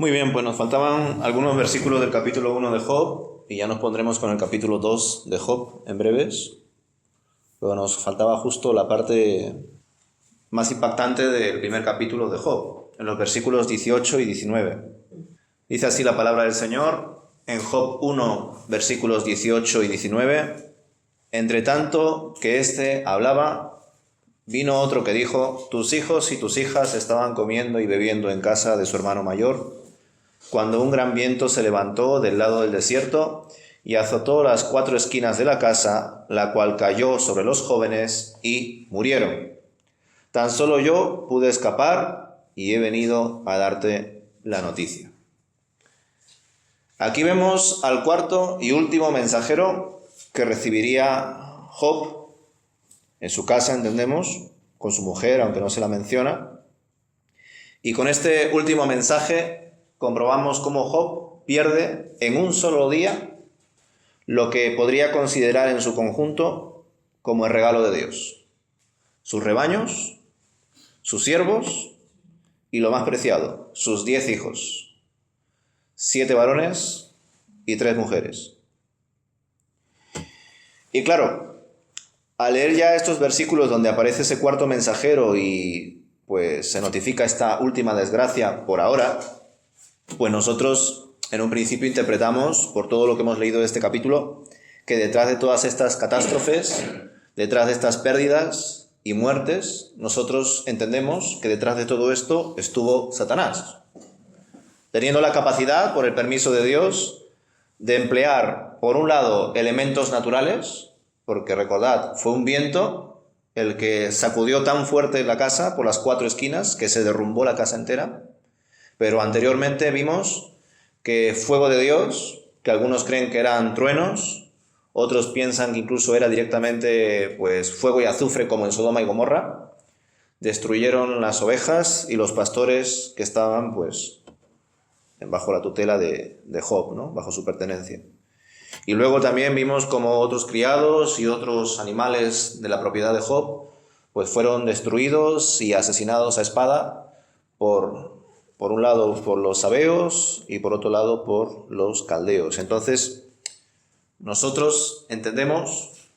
Muy bien, pues nos faltaban algunos versículos del capítulo 1 de Job y ya nos pondremos con el capítulo 2 de Job en breves. Pero nos faltaba justo la parte más impactante del primer capítulo de Job, en los versículos 18 y 19. Dice así la palabra del Señor en Job 1, versículos 18 y 19. Entre tanto que éste hablaba, vino otro que dijo: tus hijos y tus hijas estaban comiendo y bebiendo en casa de su hermano mayor, cuando un gran viento se levantó del lado del desierto y azotó las 4 esquinas de la casa, la cual cayó sobre los jóvenes y murieron. Tan solo yo pude escapar y he venido a darte la noticia. Aquí vemos al cuarto y último mensajero que recibiría Job en su casa, entendemos, con su mujer, aunque no se la menciona. Y con este último mensaje comprobamos cómo Job pierde en un solo día lo que podría considerar en su conjunto como el regalo de Dios: sus rebaños, sus siervos y lo más preciado, sus 10 hijos, 7 varones y 3 mujeres. Y claro, al leer ya estos versículos donde aparece ese cuarto mensajero y pues se notifica esta última desgracia por ahora, pues nosotros en un principio interpretamos, por todo lo que hemos leído de este capítulo, que detrás de todas estas catástrofes, detrás de estas pérdidas y muertes, nosotros entendemos que detrás de todo esto estuvo Satanás, teniendo la capacidad, por el permiso de Dios, de emplear, por un lado, elementos naturales, porque recordad, fue un viento el que sacudió tan fuerte la casa por las 4 esquinas que se derrumbó la casa entera. Pero anteriormente vimos que fuego de Dios, que algunos creen que eran truenos, otros piensan que incluso era directamente pues fuego y azufre como en Sodoma y Gomorra, destruyeron las ovejas y los pastores que estaban pues bajo la tutela de Job, ¿no? Bajo su pertenencia. Y luego también vimos como otros criados y otros animales de la propiedad de Job pues fueron destruidos y asesinados a espada por un lado por los sabeos y por otro lado por los caldeos. Entonces, nosotros entendemos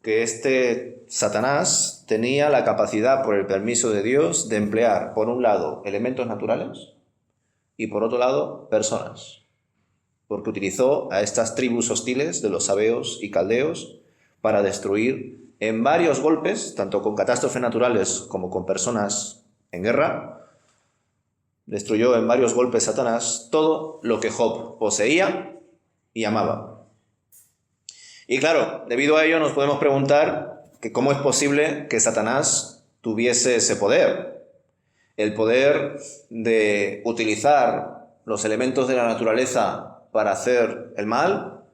que este Satanás tenía la capacidad, por el permiso de Dios, de emplear, por un lado, elementos naturales y por otro lado, personas. Porque utilizó a estas tribus hostiles de los sabeos y caldeos para destruir en varios golpes, tanto con catástrofes naturales como con personas en guerra. Destruyó en varios golpes Satanás todo lo que Job poseía y amaba. Y claro, debido a ello nos podemos preguntar que cómo es posible que Satanás tuviese ese poder. El poder de utilizar los elementos de la naturaleza para hacer el mal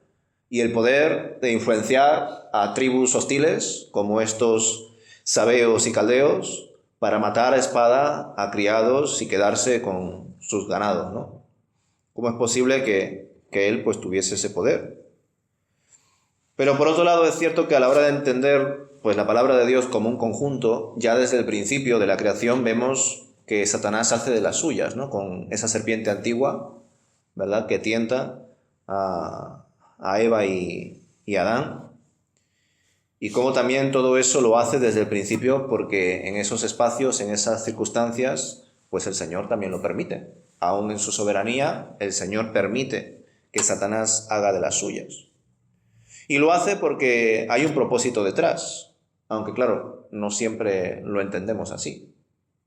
y el poder de influenciar a tribus hostiles como estos sabeos y caldeos para matar a espada a criados y quedarse con sus ganados, ¿no? ¿Cómo es posible que él pues tuviese ese poder? Pero por otro lado es cierto que a la hora de entender pues la palabra de Dios como un conjunto, ya desde el principio de la creación vemos que Satanás hace de las suyas, ¿no? Con esa serpiente antigua, ¿verdad?, que tienta a Eva y Adán. Y cómo también todo eso lo hace desde el principio, porque en esos espacios, en esas circunstancias, pues el Señor también lo permite. Aún en su soberanía, el Señor permite que Satanás haga de las suyas. Y lo hace porque hay un propósito detrás, aunque claro, no siempre lo entendemos así.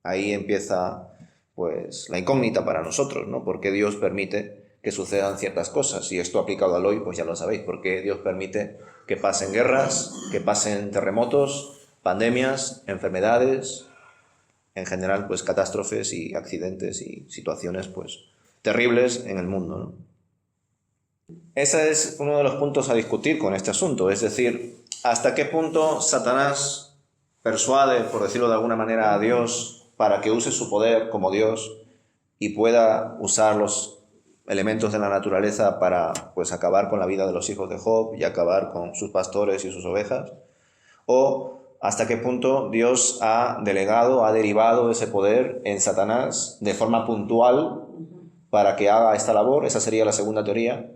Ahí empieza pues la incógnita para nosotros, ¿no? ¿Por qué Dios permite que sucedan ciertas cosas? Y esto aplicado al hoy, pues ya lo sabéis. ¿Por qué Dios permite que pasen guerras, que pasen terremotos, pandemias, enfermedades, en general, pues catástrofes y accidentes y situaciones, pues terribles en el mundo, ¿no? Ese es uno de los puntos a discutir con este asunto, es decir, hasta qué punto Satanás persuade, por decirlo de alguna manera, a Dios para que use su poder como Dios y pueda usar los elementos de la naturaleza para pues acabar con la vida de los hijos de Job y acabar con sus pastores y sus ovejas, o hasta qué punto Dios ha delegado, ha derivado ese poder en Satanás de forma puntual para que haga esta labor. Esa sería la segunda teoría.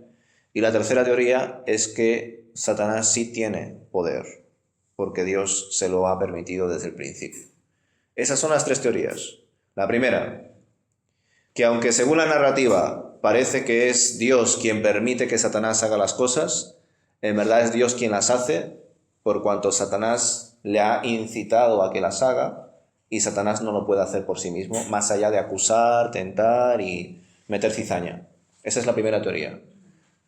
Y la tercera teoría es que Satanás sí tiene poder, porque Dios se lo ha permitido desde el principio. Esas son las tres teorías. La primera, que aunque según la narrativa parece que es Dios quien permite que Satanás haga las cosas, en verdad es Dios quien las hace, por cuanto Satanás le ha incitado a que las haga, y Satanás no lo puede hacer por sí mismo, más allá de acusar, tentar y meter cizaña. Esa es la primera teoría.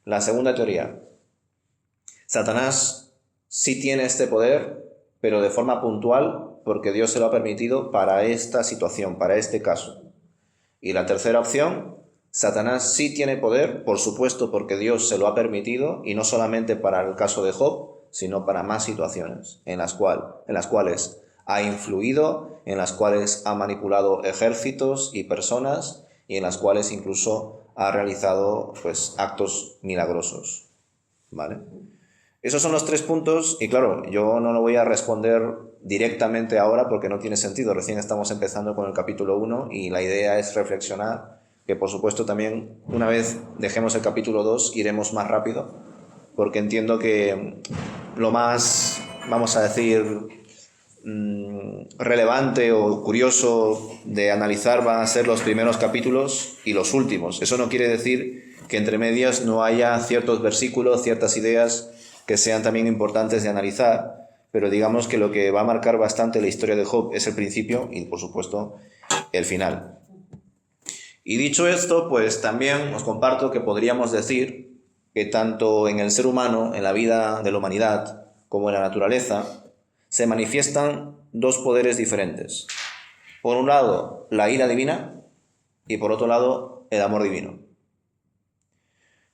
La segunda teoría, Satanás sí tiene este poder, pero de forma puntual, porque Dios se lo ha permitido para esta situación, para este caso. Y la tercera opción, Satanás sí tiene poder, por supuesto, porque Dios se lo ha permitido, y no solamente para el caso de Job, sino para más situaciones en las cuales ha influido, en las cuales ha manipulado ejércitos y personas, y en las cuales incluso ha realizado actos milagrosos. ¿Vale? Esos son los tres puntos, y claro, yo no lo voy a responder directamente ahora porque no tiene sentido. Recién estamos empezando con el capítulo 1 y la idea es reflexionar, que por supuesto también una vez dejemos el capítulo 2 iremos más rápido, porque entiendo que lo más, vamos a decir, relevante o curioso de analizar van a ser los primeros capítulos y los últimos. Eso no quiere decir que entre medias no haya ciertos versículos, ciertas ideas que sean también importantes de analizar, pero digamos que lo que va a marcar bastante la historia de Job es el principio y, por supuesto, el final. Y dicho esto, pues también os comparto que podríamos decir que tanto en el ser humano, en la vida de la humanidad, como en la naturaleza, se manifiestan dos poderes diferentes. Por un lado, la ira divina, y por otro lado, el amor divino.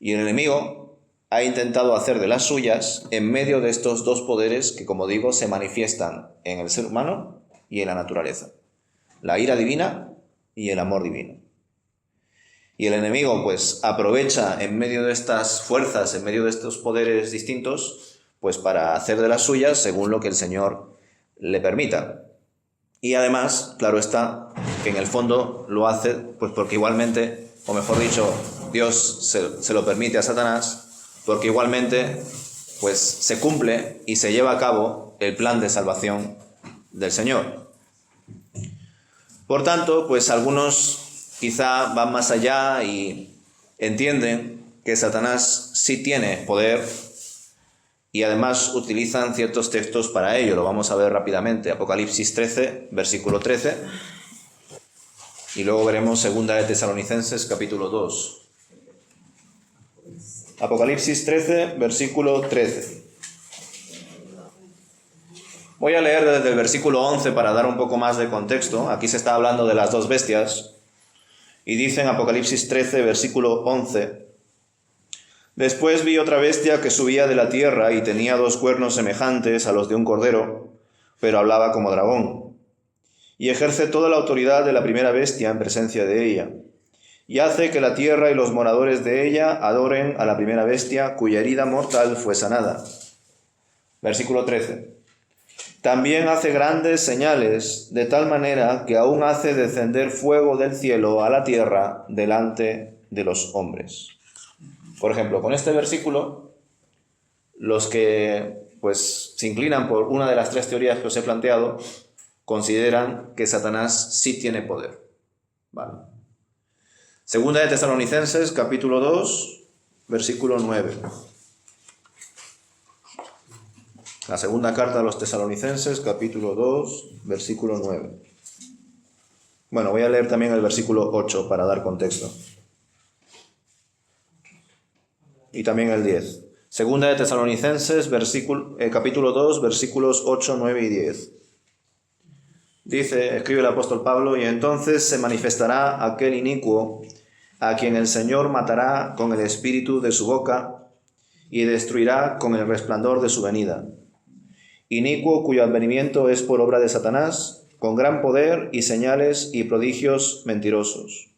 Y el enemigo ha intentado hacer de las suyas en medio de estos dos poderes que, como digo, se manifiestan en el ser humano y en la naturaleza. La ira divina y el amor divino. Y el enemigo, pues, aprovecha en medio de estas fuerzas, en medio de estos poderes distintos, pues para hacer de las suyas según lo que el Señor le permita. Y además, claro está, que en el fondo lo hace pues porque igualmente, o mejor dicho, Dios se lo permite a Satanás, porque igualmente pues se cumple y se lleva a cabo el plan de salvación del Señor. Por tanto, pues algunos quizá van más allá y entienden que Satanás sí tiene poder, y además utilizan ciertos textos para ello. Lo vamos a ver rápidamente. Apocalipsis 13, versículo 13. Y luego veremos 2 de Tesalonicenses, capítulo 2. Apocalipsis 13, versículo 13. Voy a leer desde el versículo 11 para dar un poco más de contexto. Aquí se está hablando de las dos bestias. Y dice en Apocalipsis 13, versículo 11... Después vi otra bestia que subía de la tierra y tenía 2 cuernos semejantes a los de un cordero, pero hablaba como dragón. Y ejerce toda la autoridad de la primera bestia en presencia de ella, y hace que la tierra y los moradores de ella adoren a la primera bestia, cuya herida mortal fue sanada. Versículo 13. También hace grandes señales, de tal manera que aún hace descender fuego del cielo a la tierra delante de los hombres. Por ejemplo, con este versículo, los que pues se inclinan por una de las tres teorías que os he planteado, consideran que Satanás sí tiene poder. ¿Vale? Segunda de Tesalonicenses, capítulo 2, versículo 9. La segunda carta a los Tesalonicenses, capítulo 2, versículo 9. Bueno, voy a leer también el versículo 8 para dar contexto. Y también el 10. Segunda de Tesalonicenses, capítulo 2, versículos 8, 9 y 10. Dice, escribe el apóstol Pablo, y entonces se manifestará aquel inicuo, a quien el Señor matará con el espíritu de su boca, y destruirá con el resplandor de su venida. Inicuo cuyo advenimiento es por obra de Satanás, con gran poder y señales y prodigios mentirosos,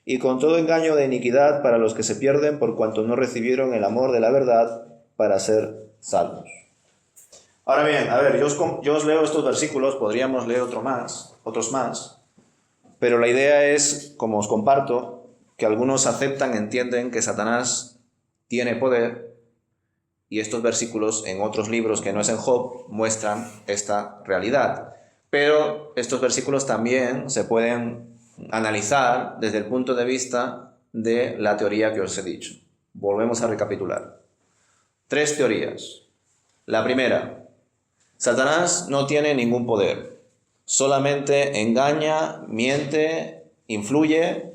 y con todo engaño de iniquidad para los que se pierden por cuanto no recibieron el amor de la verdad para ser salvos. Ahora bien, a ver, yo os leo estos versículos, podríamos leer otros más, pero la idea es, como os comparto, que algunos aceptan, entienden que Satanás tiene poder, y estos versículos en otros libros que no es en Job muestran esta realidad. Pero estos versículos también se pueden analizar desde el punto de vista de la teoría que os he dicho. Volvemos a recapitular. 3 teorías. La primera, Satanás no tiene ningún poder, solamente engaña, miente, influye,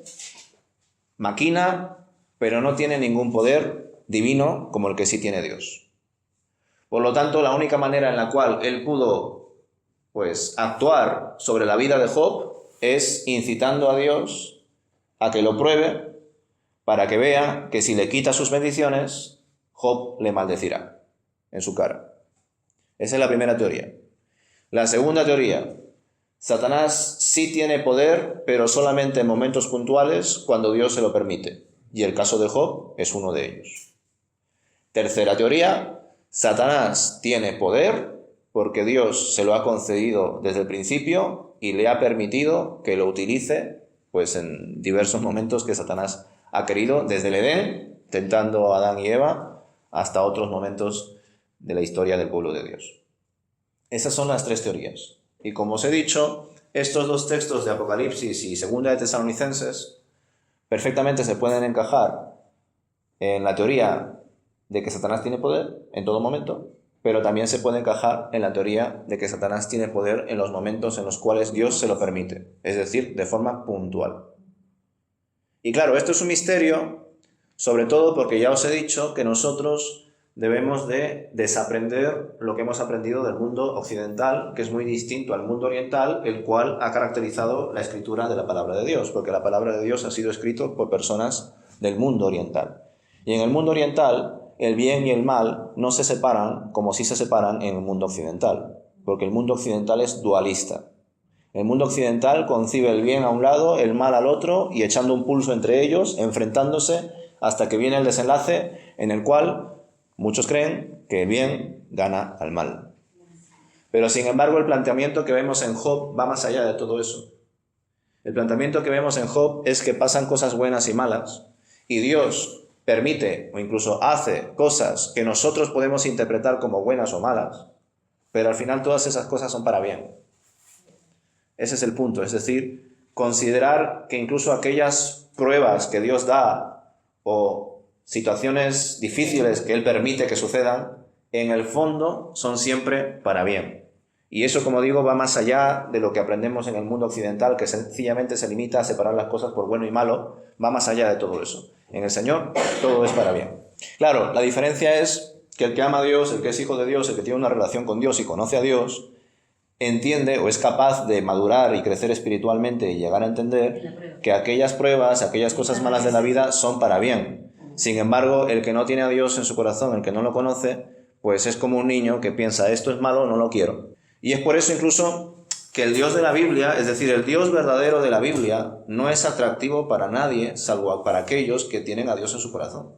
maquina, pero no tiene ningún poder divino como el que sí tiene Dios. Por lo tanto, la única manera en la cual él pudo actuar sobre la vida de Job es incitando a Dios a que lo pruebe para que vea que si le quita sus bendiciones, Job le maldecirá en su cara. Esa es la primera teoría. La segunda teoría, Satanás sí tiene poder, pero solamente en momentos puntuales cuando Dios se lo permite. Y el caso de Job es uno de ellos. Tercera teoría, Satanás tiene poder porque Dios se lo ha concedido desde el principio y le ha permitido que lo utilice en diversos momentos que Satanás ha querido, desde el Edén, tentando a Adán y Eva, hasta otros momentos de la historia del pueblo de Dios. Esas son las 3 teorías. Y como os he dicho, estos 2 textos de Apocalipsis y Segunda de Tesalonicenses perfectamente se pueden encajar en la teoría de que Satanás tiene poder en todo momento, pero también se puede encajar en la teoría de que Satanás tiene poder en los momentos en los cuales Dios se lo permite, es decir, de forma puntual. Y claro, esto es un misterio, sobre todo porque ya os he dicho que nosotros debemos de desaprender lo que hemos aprendido del mundo occidental, que es muy distinto al mundo oriental, el cual ha caracterizado la escritura de la palabra de Dios, porque la palabra de Dios ha sido escrita por personas del mundo oriental. Y en el mundo oriental, el bien y el mal no se separan como sí se separan en el mundo occidental, porque el mundo occidental es dualista. El mundo occidental concibe el bien a un lado, el mal al otro, y echando un pulso entre ellos, enfrentándose, hasta que viene el desenlace en el cual muchos creen que el bien gana al mal. Pero sin embargo, el planteamiento que vemos en Job va más allá de todo eso. El planteamiento que vemos en Job es que pasan cosas buenas y malas, y Dios permite o incluso hace cosas que nosotros podemos interpretar como buenas o malas, pero al final todas esas cosas son para bien. Ese es el punto, es decir, considerar que incluso aquellas pruebas que Dios da o situaciones difíciles que Él permite que sucedan, en el fondo son siempre para bien. Y eso, como digo, va más allá de lo que aprendemos en el mundo occidental, que sencillamente se limita a separar las cosas por bueno y malo, va más allá de todo eso. En el Señor todo es para bien. Claro, la diferencia es que el que ama a Dios, el que es hijo de Dios, el que tiene una relación con Dios y conoce a Dios, entiende o es capaz de madurar y crecer espiritualmente y llegar a entender que aquellas pruebas, aquellas cosas malas de la vida son para bien. Sin embargo, el que no tiene a Dios en su corazón, el que no lo conoce, pues es como un niño que piensa, esto es malo, no lo quiero. Y es por eso incluso que el Dios de la Biblia, es decir, el Dios verdadero de la Biblia, no es atractivo para nadie, salvo para aquellos que tienen a Dios en su corazón.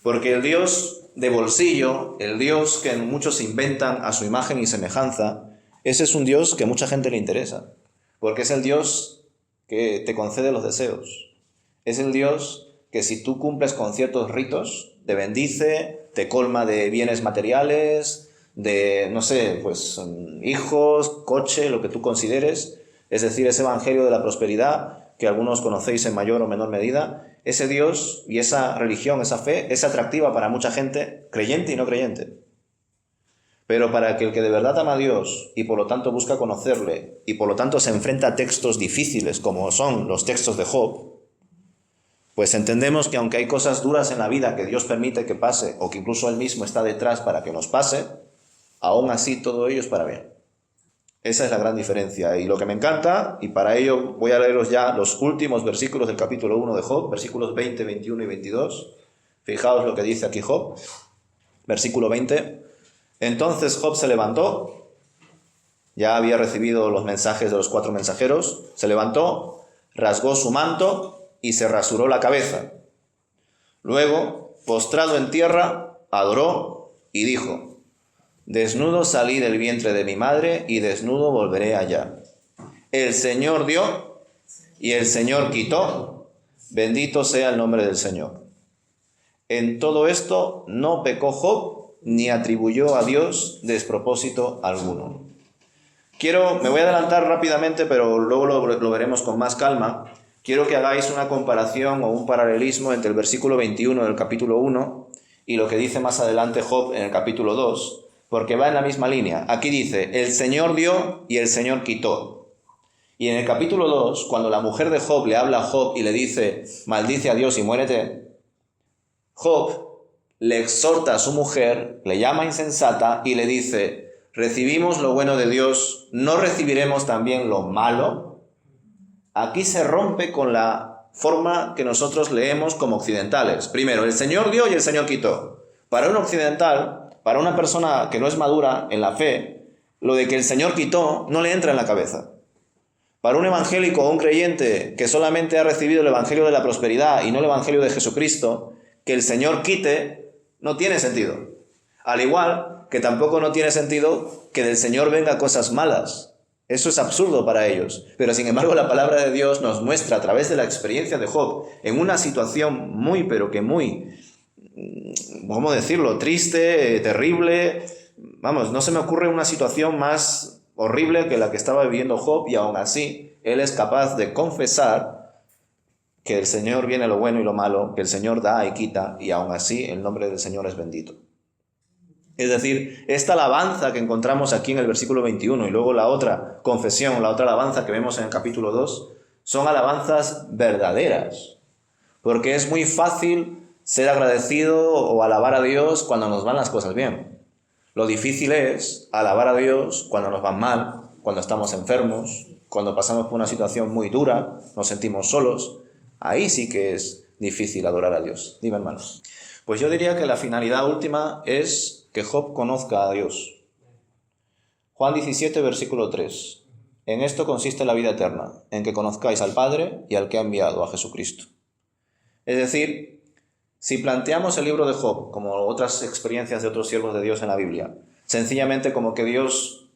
Porque el Dios de bolsillo, el Dios que muchos inventan a su imagen y semejanza, ese es un Dios que a mucha gente le interesa, porque es el Dios que te concede los deseos. Es el Dios que si tú cumples con ciertos ritos, te bendice, te colma de bienes materiales, de, hijos, coche, lo que tú consideres. Es decir, ese evangelio de la prosperidad que algunos conocéis en mayor o menor medida. Ese Dios y esa religión, esa fe, es atractiva para mucha gente, creyente y no creyente. Pero para aquel que de verdad ama a Dios y por lo tanto busca conocerle y por lo tanto se enfrenta a textos difíciles como son los textos de Job, pues entendemos que aunque hay cosas duras en la vida que Dios permite que pase o que incluso Él mismo está detrás para que nos pase, aún así todo ello es para bien. Esa es la gran diferencia. Y lo que me encanta, y para ello voy a leeros ya los últimos versículos del capítulo 1 de Job, versículos 20, 21 y 22. Fijaos lo que dice aquí Job. Versículo 20. Entonces Job se levantó, ya había recibido los mensajes de los 4 mensajeros, se levantó, rasgó su manto y se rasuró la cabeza. Luego, postrado en tierra, adoró y dijo: desnudo salí del vientre de mi madre y desnudo volveré allá. El Señor dio y el Señor quitó, Bendito sea el nombre del Señor. En todo esto no pecó Job ni atribuyó a Dios despropósito alguno. Me voy a adelantar rápidamente, pero luego lo veremos con más calma. Quiero que hagáis una comparación o un paralelismo entre el versículo 21 del capítulo 1 y lo que dice más adelante Job en el capítulo 2, porque va en la misma línea. Aquí dice, el Señor dio y el Señor quitó. Y en el capítulo 2, cuando la mujer de Job le habla a Job y le dice, maldice a Dios y muérete, Job le exhorta a su mujer, le llama insensata y le dice, recibimos lo bueno de Dios, ¿no recibiremos también lo malo? Aquí se rompe con la forma que nosotros leemos como occidentales. Primero, el Señor dio y el Señor quitó. Para un occidental, para una persona que no es madura en la fe, lo de que el Señor quitó no le entra en la cabeza. Para un evangélico o un creyente que solamente ha recibido el evangelio de la prosperidad y no el evangelio de Jesucristo, que el Señor quite no tiene sentido. Al igual que tampoco no tiene sentido que del Señor venga cosas malas. Eso es absurdo para ellos. Pero sin embargo la palabra de Dios nos muestra a través de la experiencia de Job en una situación muy, pero que muy, ¿cómo decirlo?, triste, terrible. Vamos, no se me ocurre una situación más horrible que la que estaba viviendo Job, y aún así él es capaz de confesar que del Señor viene lo bueno y lo malo, que el Señor da y quita, y aún así el nombre del Señor es bendito. Es decir, esta alabanza que encontramos aquí en el versículo 21 y luego la otra confesión, la otra alabanza que vemos en el capítulo 2, son alabanzas verdaderas. Porque es muy fácil ser agradecido o alabar a Dios cuando nos van las cosas bien. Lo difícil es alabar a Dios cuando nos van mal, cuando estamos enfermos, cuando pasamos por una situación muy dura, nos sentimos solos. Ahí sí que es difícil adorar a Dios. Dime, hermanos. Pues yo diría que la finalidad última es que Job conozca a Dios. Juan 17, versículo 3. En esto consiste la vida eterna, en que conozcáis al Padre y al que ha enviado, a Jesucristo. Es decir, si planteamos el libro de Job, como otras experiencias de otros siervos de Dios en la Biblia, sencillamente como que Dios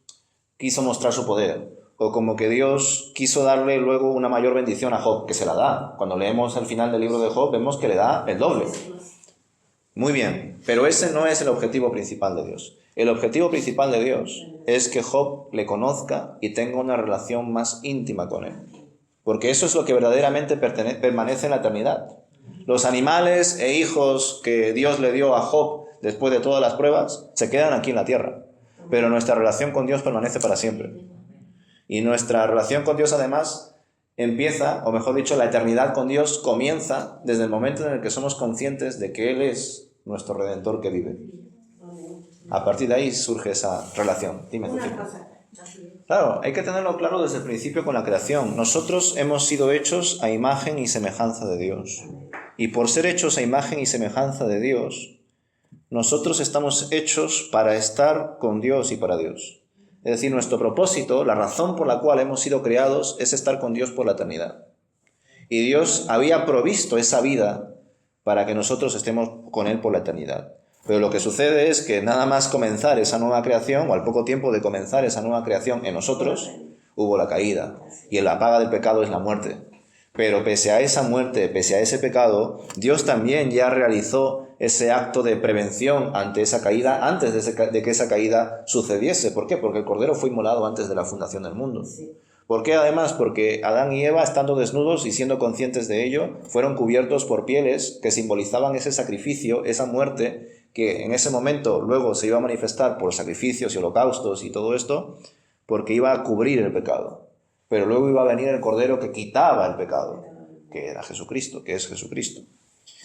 quiso mostrar su poder, o como que Dios quiso darle luego una mayor bendición a Job, que se la da. Cuando leemos el final del libro de Job, vemos que le da el doble. Muy bien, pero ese no es el objetivo principal de Dios. El objetivo principal de Dios es que Job le conozca y tenga una relación más íntima con él. Porque eso es lo que verdaderamente permanece en la eternidad. Los animales e hijos que Dios le dio a Job después de todas las pruebas se quedan aquí en la tierra. Pero nuestra relación con Dios permanece para siempre. Y nuestra relación con Dios además empieza, o mejor dicho, la eternidad con Dios comienza desde el momento en el que somos conscientes de que Él es nuestro Redentor que vive. A partir de ahí surge esa relación. Dime, claro, hay que tenerlo claro desde el principio con la creación. Nosotros hemos sido hechos a imagen y semejanza de Dios. Y por ser hechos a imagen y semejanza de Dios, nosotros estamos hechos para estar con Dios y para Dios. Es decir, nuestro propósito, la razón por la cual hemos sido creados, es estar con Dios por la eternidad. Y Dios había provisto esa vida para que nosotros estemos con Él por la eternidad. Pero lo que sucede es que nada más comenzar esa nueva creación, o al poco tiempo de comenzar esa nueva creación en nosotros, hubo la caída. Y la paga del pecado es la muerte. Pero pese a esa muerte, pese a ese pecado, Dios también ya realizó ese acto de prevención ante esa caída, antes de que esa caída sucediese. ¿Por qué? Porque el Cordero fue inmolado antes de la fundación del mundo. ¿Por qué además? Porque Adán y Eva, estando desnudos y siendo conscientes de ello, fueron cubiertos por pieles que simbolizaban ese sacrificio, esa muerte, que en ese momento luego se iba a manifestar por sacrificios y holocaustos y todo esto, porque iba a cubrir el pecado. Pero luego iba a venir el Cordero que quitaba el pecado, que era Jesucristo, que es Jesucristo.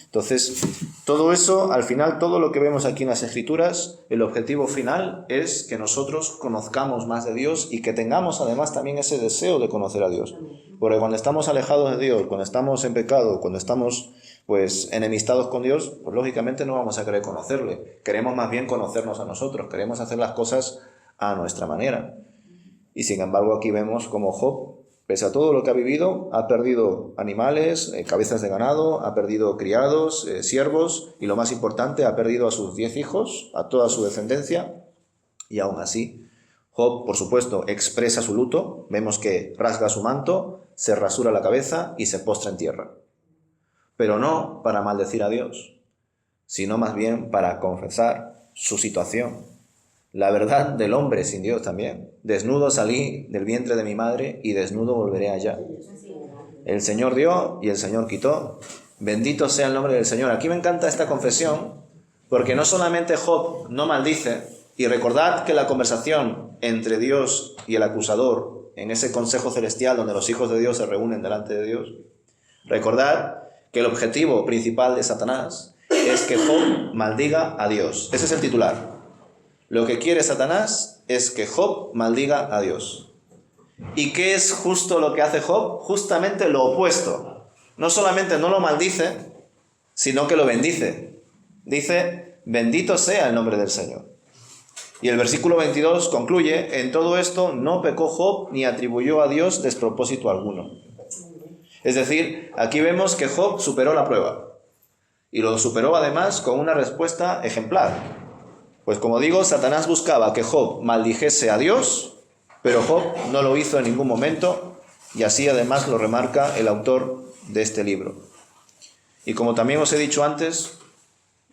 Entonces, todo eso, al final, todo lo que vemos aquí en las Escrituras, el objetivo final es que nosotros conozcamos más de Dios y que tengamos además también ese deseo de conocer a Dios. Porque cuando estamos alejados de Dios, cuando estamos en pecado, cuando estamos enemistados con Dios, pues lógicamente no vamos a querer conocerle. Queremos más bien conocernos a nosotros, queremos hacer las cosas a nuestra manera. Y sin embargo aquí vemos como Job, pese a todo lo que ha vivido, ha perdido animales, cabezas de ganado, ha perdido criados, siervos, y lo más importante, ha perdido a sus 10 hijos, a toda su descendencia, y aún así, Job, por supuesto, expresa su luto. Vemos que rasga su manto, se rasura la cabeza y se postra en tierra. pero no para maldecir a Dios, sino más bien para confesar su situación, la verdad del hombre sin Dios también. Desnudo salí del vientre de mi madre y desnudo volveré allá. El Señor dio y el Señor quitó. Bendito sea el nombre del Señor. Aquí me encanta esta confesión, porque no solamente Job no maldice, y recordad que la conversación entre Dios y el acusador, en ese consejo celestial donde los hijos de Dios se reúnen delante de Dios, recordad que el objetivo principal de Satanás es que Job maldiga a Dios. Ese es el titular. Lo que quiere Satanás es que Job maldiga a Dios. ¿Y qué es justo lo que hace Job? Justamente lo opuesto. No solamente no lo maldice, sino que lo bendice. Dice, bendito sea el nombre del Señor. Y el versículo 22 concluye, en todo esto no pecó Job ni atribuyó a Dios despropósito alguno. Es decir, aquí vemos que Job superó la prueba. Y lo superó además con una respuesta ejemplar. Pues como digo, Satanás buscaba que Job maldijese a Dios, pero Job no lo hizo en ningún momento, y así además lo remarca el autor de este libro. Y como también os he dicho antes,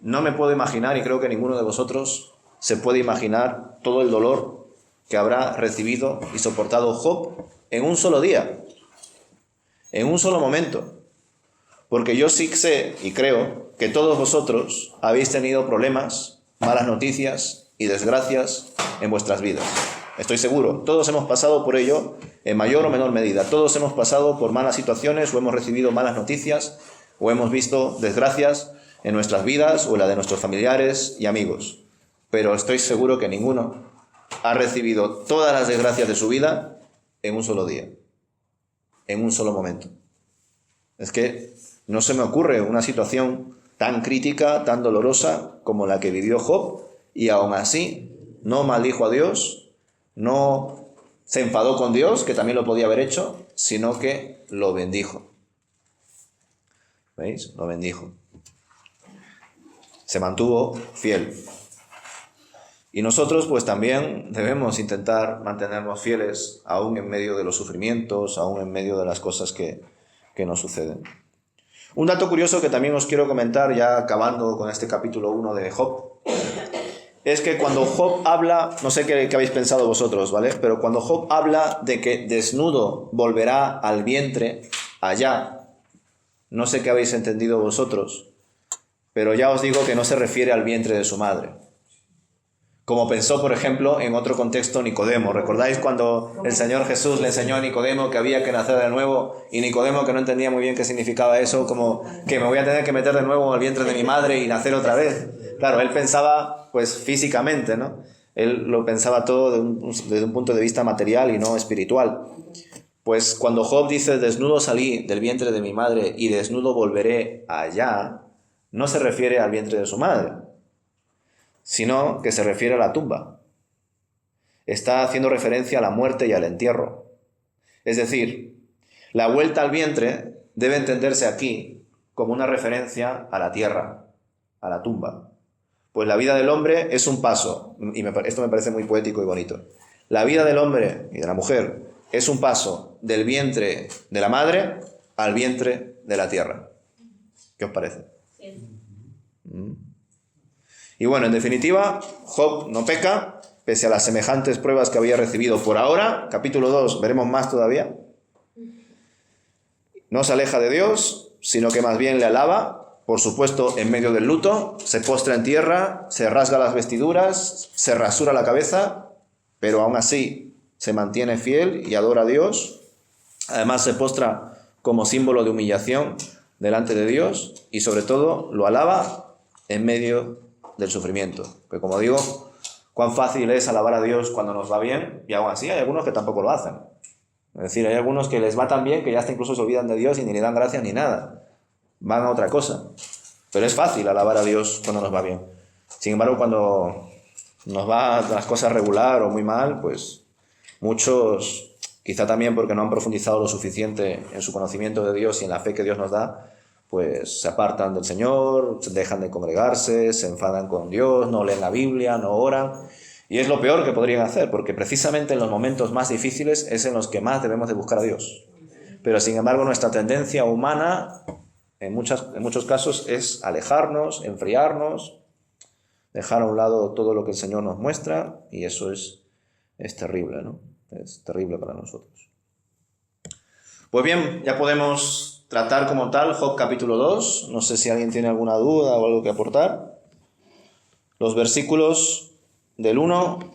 no me puedo imaginar, y creo que ninguno de vosotros se puede imaginar todo el dolor que habrá recibido y soportado Job en un solo día, en un solo momento. Porque yo sí sé y creo que todos vosotros habéis tenido problemas, malas noticias y desgracias en vuestras vidas. Estoy seguro, todos hemos pasado por ello en mayor o menor medida. Todos hemos pasado por malas situaciones o hemos recibido malas noticias o hemos visto desgracias en nuestras vidas o en la de nuestros familiares y amigos. Pero estoy seguro que ninguno ha recibido todas las desgracias de su vida en un solo día, en un solo momento. Es que no se me ocurre una situación tan crítica, tan dolorosa como la que vivió Job, y aún así no maldijo a Dios, no se enfadó con Dios, que también lo podía haber hecho, sino que lo bendijo. ¿Veis? Lo bendijo. Se mantuvo fiel. Y nosotros pues también debemos intentar mantenernos fieles aún en medio de los sufrimientos, aún en medio de las cosas que nos suceden. Un dato curioso que también os quiero comentar, ya acabando con este capítulo 1 de Job, es que cuando Job habla, no sé qué habéis pensado vosotros, ¿vale? Pero cuando Job habla de que desnudo volverá al vientre allá, no sé qué habéis entendido vosotros, pero ya os digo que no se refiere al vientre de su madre. Como pensó, por ejemplo, en otro contexto Nicodemo. ¿Recordáis cuando el Señor Jesús le enseñó a Nicodemo que había que nacer de nuevo? Y Nicodemo, que no entendía muy bien qué significaba eso, como que me voy a tener que meter de nuevo al vientre de mi madre y nacer otra vez. Claro, él pensaba pues físicamente, ¿no? Él lo pensaba todo desde un punto de vista material y no espiritual. Pues cuando Job dice, desnudo salí del vientre de mi madre y desnudo volveré allá, no se refiere al vientre de su madre, sino que se refiere a la tumba. Está haciendo referencia a la muerte y al entierro. Es decir, la vuelta al vientre debe entenderse aquí como una referencia a la tierra, a la tumba. Pues la vida del hombre es un paso, y esto me parece muy poético y bonito. La vida del hombre y de la mujer es un paso del vientre de la madre al vientre de la tierra. ¿Qué os parece? Sí. Y bueno, en definitiva, Job no peca, pese a las semejantes pruebas que había recibido por ahora. Capítulo 2, veremos más todavía. No se aleja de Dios, sino que más bien le alaba, por supuesto, en medio del luto, se postra en tierra, se rasga las vestiduras, se rasura la cabeza, pero aún así se mantiene fiel y adora a Dios. Además se postra como símbolo de humillación delante de Dios y sobre todo lo alaba en medio del sufrimiento. Porque como digo, cuán fácil es alabar a Dios cuando nos va bien, y aún así hay algunos que tampoco lo hacen. Es decir, hay algunos que les va tan bien que ya hasta incluso se olvidan de Dios y ni le dan gracias ni nada. Van a otra cosa. Pero es fácil alabar a Dios cuando nos va bien. Sin embargo, cuando nos va las cosas regular o muy mal, pues muchos, quizá también porque no han profundizado lo suficiente en su conocimiento de Dios y en la fe que Dios nos da, pues se apartan del Señor, dejan de congregarse, se enfadan con Dios, no leen la Biblia, no oran. Y es lo peor que podrían hacer, porque precisamente en los momentos más difíciles es en los que más debemos de buscar a Dios. Pero sin embargo nuestra tendencia humana en muchos casos es alejarnos, enfriarnos, dejar a un lado todo lo que el Señor nos muestra, y eso es terrible, ¿no? Es terrible para nosotros. Pues bien, ya podemos tratar como tal Job capítulo 2. No sé si alguien tiene alguna duda o algo que aportar. Los versículos del 1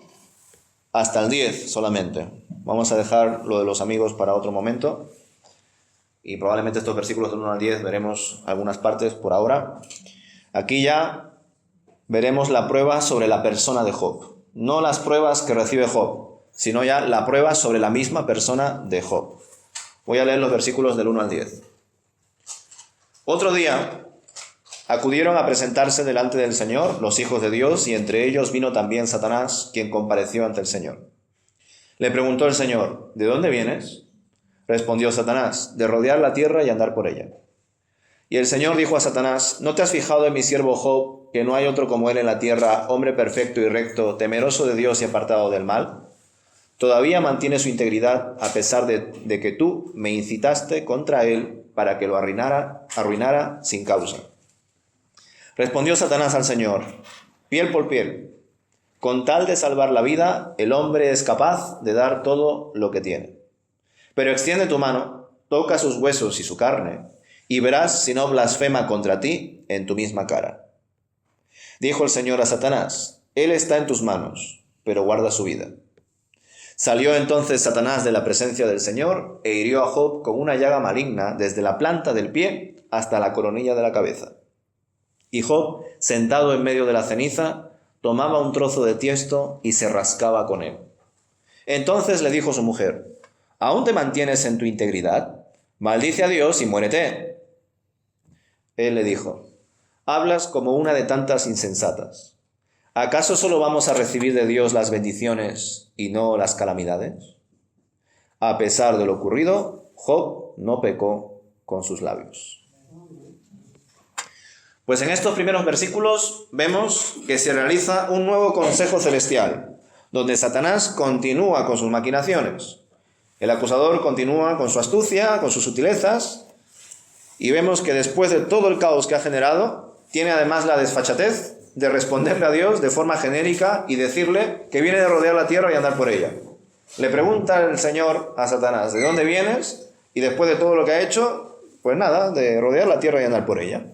hasta el 10 solamente. Vamos a dejar lo de los amigos para otro momento. Y probablemente estos versículos del 1 al 10 veremos algunas partes por ahora. Aquí ya veremos la prueba sobre la persona de Job. No las pruebas que recibe Job, sino ya la prueba sobre la misma persona de Job. Voy a leer los versículos del 1 al 10. Otro día acudieron a presentarse delante del Señor los hijos de Dios, y entre ellos vino también Satanás, quien compareció ante el Señor. Le preguntó el Señor: ¿de dónde vienes? Respondió Satanás: de rodear la tierra y andar por ella. Y el Señor dijo a Satanás: ¿no te has fijado en mi siervo Job, que no hay otro como él en la tierra, hombre perfecto y recto, temeroso de Dios y apartado del mal? Todavía mantiene su integridad, a pesar de que tú me incitaste contra él para que lo arruinara sin causa. Respondió Satanás al Señor: piel por piel. Con tal de salvar la vida, el hombre es capaz de dar todo lo que tiene. Pero extiende tu mano, toca sus huesos y su carne, y verás si no blasfema contra ti en tu misma cara. Dijo el Señor a Satanás: él está en tus manos, pero guarda su vida. Salió entonces Satanás de la presencia del Señor e hirió a Job con una llaga maligna desde la planta del pie hasta la coronilla de la cabeza. Y Job, sentado en medio de la ceniza, tomaba un trozo de tiesto y se rascaba con él. Entonces le dijo su mujer: ¿aún te mantienes en tu integridad? Maldice a Dios y muérete. Él le dijo: hablas como una de tantas insensatas. ¿Acaso solo vamos a recibir de Dios las bendiciones y no las calamidades? A pesar de lo ocurrido, Job no pecó con sus labios. Pues en estos primeros versículos vemos que se realiza un nuevo consejo celestial, donde Satanás continúa con sus maquinaciones. El acusador continúa con su astucia, con sus sutilezas, y vemos que después de todo el caos que ha generado, tiene además la desfachatez de responderle a Dios de forma genérica y decirle que viene de rodear la tierra y andar por ella. Le pregunta el Señor a Satanás: ¿de dónde vienes? Y después de todo lo que ha hecho, pues nada, de rodear la tierra y andar por ella.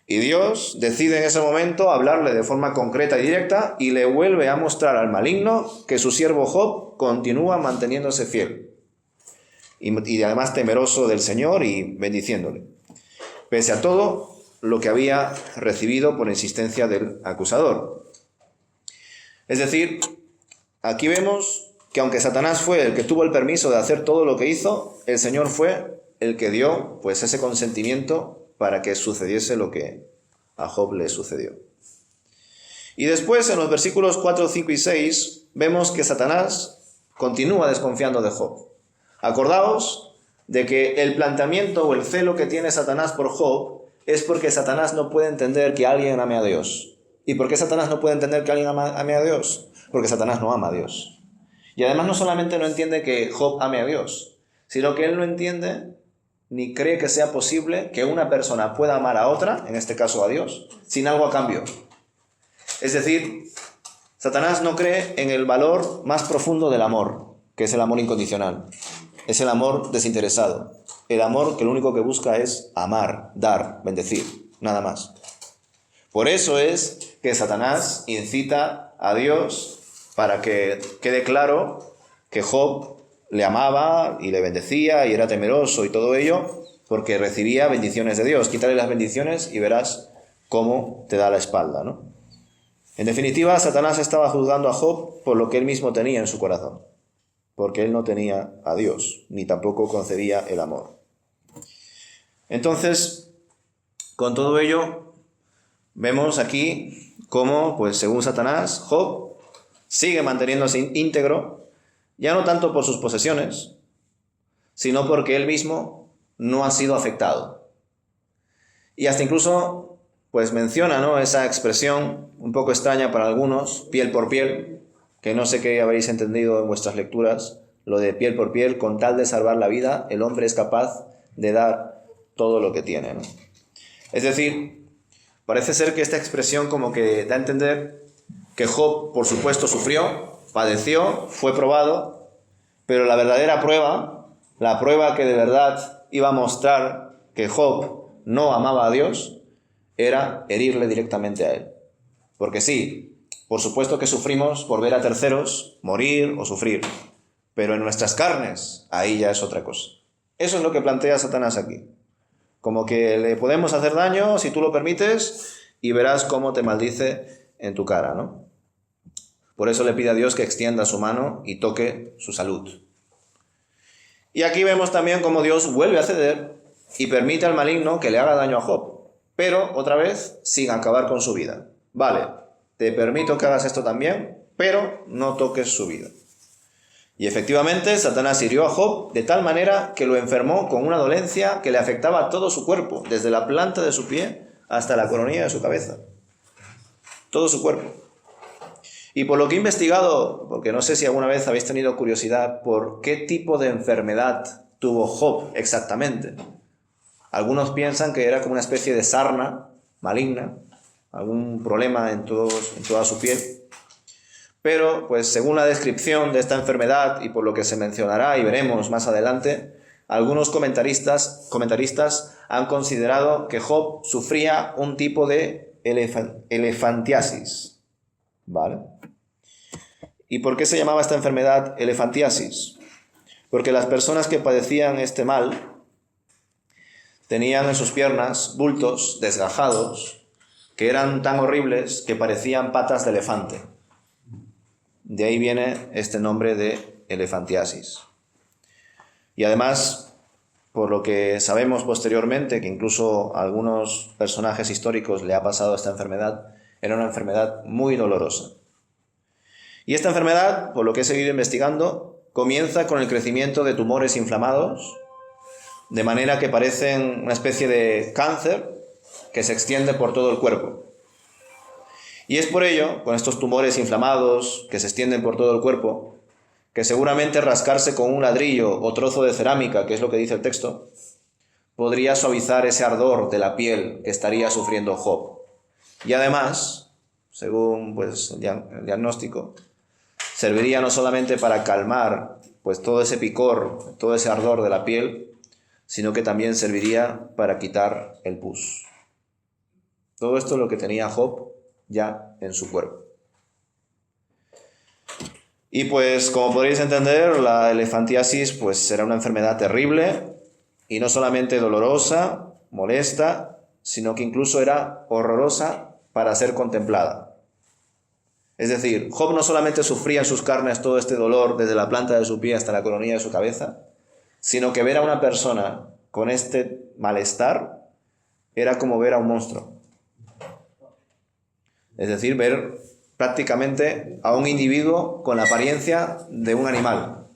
Y Dios decide en ese momento hablarle de forma concreta y directa, y le vuelve a mostrar al maligno que su siervo Job continúa manteniéndose fiel y además temeroso del Señor y bendiciéndole, pese a todo lo que había recibido por insistencia del acusador. Es decir, aquí vemos que aunque Satanás fue el que tuvo el permiso de hacer todo lo que hizo, el Señor fue el que dio pues ese consentimiento para que sucediese lo que a Job le sucedió. Y después, en los versículos 4, 5 y 6, vemos que Satanás continúa desconfiando de Job. Acordaos de que el planteamiento o el celo que tiene Satanás por Job es porque Satanás no puede entender que alguien ame a Dios. ¿Y por qué Satanás no puede entender que alguien ame a Dios? Porque Satanás no ama a Dios. Y además no solamente no entiende que Job ame a Dios, sino que él no entiende ni cree que sea posible que una persona pueda amar a otra, en este caso a Dios, sin algo a cambio. Es decir, Satanás no cree en el valor más profundo del amor, que es el amor incondicional. Es el amor desinteresado. El amor que lo único que busca es amar, dar, bendecir, nada más. Por eso es que Satanás incita a Dios para que quede claro que Job le amaba y le bendecía y era temeroso y todo ello, porque recibía bendiciones de Dios. Quítale las bendiciones y verás cómo te da la espalda, ¿no? En definitiva, Satanás estaba juzgando a Job por lo que él mismo tenía en su corazón, porque él no tenía a Dios, ni tampoco concebía el amor. Entonces, con todo ello, vemos aquí cómo, pues según Satanás, Job sigue manteniéndose íntegro, ya no tanto por sus posesiones, sino porque él mismo no ha sido afectado. Y hasta incluso, pues menciona, ¿no?, esa expresión un poco extraña para algunos, piel por piel, que no sé qué habréis entendido en vuestras lecturas, lo de piel por piel, con tal de salvar la vida, el hombre es capaz de dar todo lo que tiene, ¿no? Es decir, parece ser que esta expresión como que da a entender que Job, por supuesto, sufrió, padeció, fue probado, pero la verdadera prueba, la prueba que de verdad iba a mostrar que Job no amaba a Dios, era herirle directamente a él. Porque sí, por supuesto que sufrimos por ver a terceros morir o sufrir, pero en nuestras carnes, ahí ya es otra cosa. Eso es lo que plantea Satanás aquí. Como que le podemos hacer daño si tú lo permites y verás cómo te maldice en tu cara, ¿no? Por eso le pide a Dios que extienda su mano y toque su salud. Y aquí vemos también cómo Dios vuelve a ceder y permite al maligno que le haga daño a Job, pero otra vez sin acabar con su vida. Vale, te permito que hagas esto también, pero no toques su vida. Y efectivamente, Satanás hirió a Job de tal manera que lo enfermó con una dolencia que le afectaba a todo su cuerpo, desde la planta de su pie hasta la coronilla de su cabeza. Todo su cuerpo. Y por lo que he investigado, porque no sé si alguna vez habéis tenido curiosidad por qué tipo de enfermedad tuvo Job exactamente. Algunos piensan que era como una especie de sarna maligna, algún problema en toda su piel. Pero, pues según la descripción de esta enfermedad y por lo que se mencionará y veremos más adelante, algunos comentaristas han considerado que Job sufría un tipo de elefantiasis. ¿Vale? ¿Y por qué se llamaba esta enfermedad elefantiasis? Porque las personas que padecían este mal tenían en sus piernas bultos desgajados que eran tan horribles que parecían patas de elefante. De ahí viene este nombre de elefantiasis. Y además, por lo que sabemos posteriormente, que incluso a algunos personajes históricos le ha pasado esta enfermedad, era una enfermedad muy dolorosa. Y esta enfermedad, por lo que he seguido investigando, comienza con el crecimiento de tumores inflamados, de manera que parecen una especie de cáncer que se extiende por todo el cuerpo. Y es por ello, con estos tumores inflamados que se extienden por todo el cuerpo, que seguramente rascarse con un ladrillo o trozo de cerámica, que es lo que dice el texto, podría suavizar ese ardor de la piel que estaría sufriendo Job. Y además, según el diagnóstico, serviría no solamente para calmar pues todo ese picor, todo ese ardor de la piel, sino que también serviría para quitar el pus. Todo esto es lo que tenía Job ya en su cuerpo. Y pues, como podréis entender, la elefantiasis pues será una enfermedad terrible y no solamente dolorosa, molesta, sino que incluso era horrorosa para ser contemplada. Es decir, Job no solamente sufría en sus carnes todo este dolor desde la planta de su pie hasta la coronilla de su cabeza, sino que ver a una persona con este malestar era como ver a un monstruo. Es decir, ver prácticamente a un individuo con la apariencia de un animal.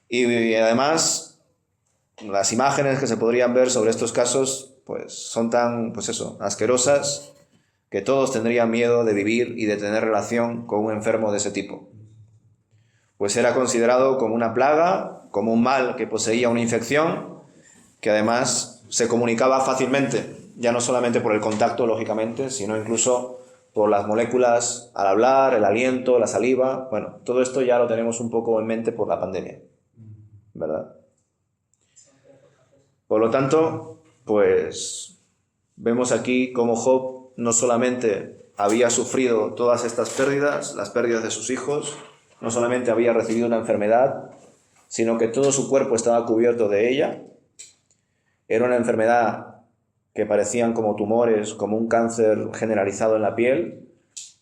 Y además, las imágenes que se podrían ver sobre estos casos pues son tan, asquerosas, que todos tendrían miedo de vivir y de tener relación con un enfermo de ese tipo. Pues era considerado como una plaga, como un mal que poseía una infección, que además se comunicaba fácilmente, ya no solamente por el contacto, lógicamente, sino incluso por las moléculas al hablar, el aliento, la saliva. Bueno, todo esto ya lo tenemos un poco en mente por la pandemia, ¿verdad? Por lo tanto, pues vemos aquí cómo Job no solamente había sufrido todas estas pérdidas, las pérdidas de sus hijos, no solamente había recibido una enfermedad, sino que todo su cuerpo estaba cubierto de ella. Era una enfermedad que parecían como tumores, como un cáncer generalizado en la piel.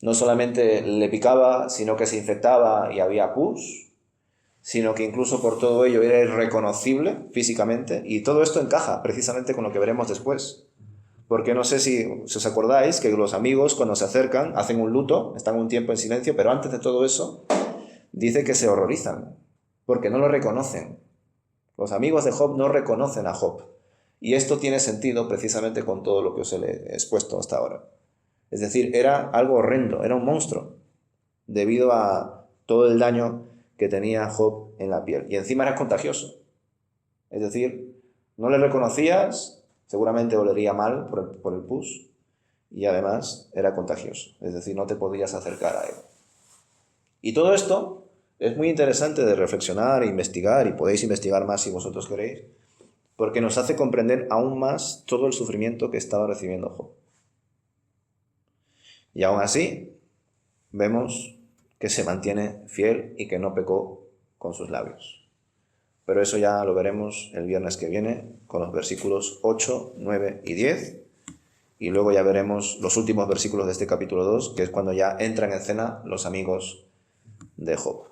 No solamente le picaba, sino que se infectaba y había pus, sino que incluso por todo ello era irreconocible físicamente. Y todo esto encaja precisamente con lo que veremos después. Porque no sé si os acordáis que los amigos cuando se acercan hacen un luto, están un tiempo en silencio, pero antes de todo eso dice que se horrorizan, porque no lo reconocen. Los amigos de Job no reconocen a Job. Y esto tiene sentido precisamente con todo lo que os he expuesto hasta ahora. Es decir, era algo horrendo, era un monstruo, debido a todo el daño que tenía Job en la piel. Y encima era contagioso. Es decir, No le reconocías, seguramente olería mal por el pus y además era contagioso, es decir, no te podías acercar a él. Y todo esto es muy interesante de reflexionar e investigar, y podéis investigar más si vosotros queréis, porque nos hace comprender aún más todo el sufrimiento que estaba recibiendo Job. Y aún así, vemos que se mantiene fiel y que no pecó con sus labios. Pero eso ya lo veremos el viernes que viene con los versículos 8, 9 y 10. Y luego ya veremos los últimos versículos de este capítulo 2, que es cuando ya entran en escena los amigos de Job.